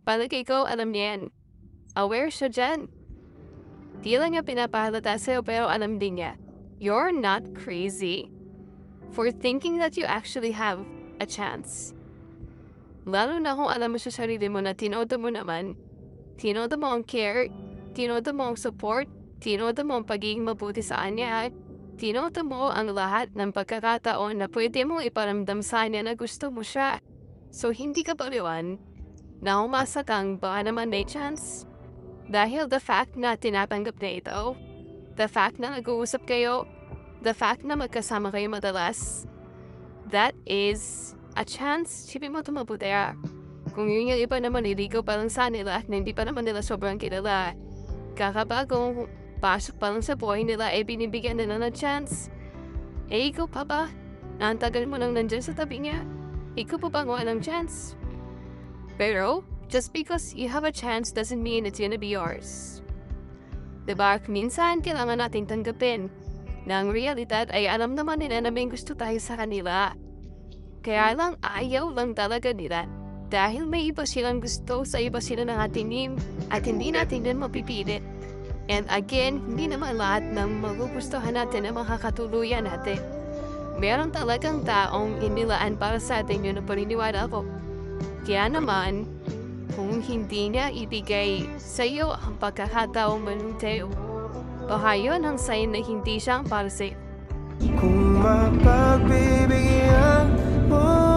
Palagay ko alam niya yan. Aware siya diyan. Di lang niya pinapahalata sa'yo pero alam din niya. You're not crazy for thinking that you actually have a chance. Lalo na kung alam mo sa sarili mo na tinodo mo naman, tinodo mo ang care, tinodo mo ang support, tinodo mo ang pagiging mabuti sa kanya, tinodo mo ang lahat ng pagkakataon na pwede mong iparamdam sa kanya na gusto mo siya. So hindi ka baliwan na umasa kang baka naman may chance. Dahil the fact na tinatanggap na ito, the fact na nag-uusap kayo, the fact na magkasama kayo madalas, that is a chance. Sipin mo ito mabuti ah. Kung yun yung iba naman, iligaw pa lang sa nila na hindi pa naman nila sobrang kilala. Kakabagong pasok pa lang sa buhay nila binibigyan nila ng chance. Ikaw pa ba? Na ang tagal mo nang nandyan sa tabi niya? Ikaw pa ba ng chance? Pero, just because you have a chance doesn't mean it's gonna be yours. Diba? Minsan, kailangan natin tanggapin na ang realidad ay alam naman nila na may gusto tayo sa kanila. Kaya lang ayaw lang talaga nila. Dahil may iba silang gusto sa iba sila ng ating team at hindi natin din mapipilit. And again, hindi naman lahat ng magugustuhan natin na makakatuluyan natin. Meron talagang taong inilaan para sa atin yun ang paniniwala ko. Kaya naman, kung hindi niya ibigay sa iyo ang pagkakataong manuntayo, baka yun ang sign na hindi siya para sa'yo. Kung mapagbibigyan mo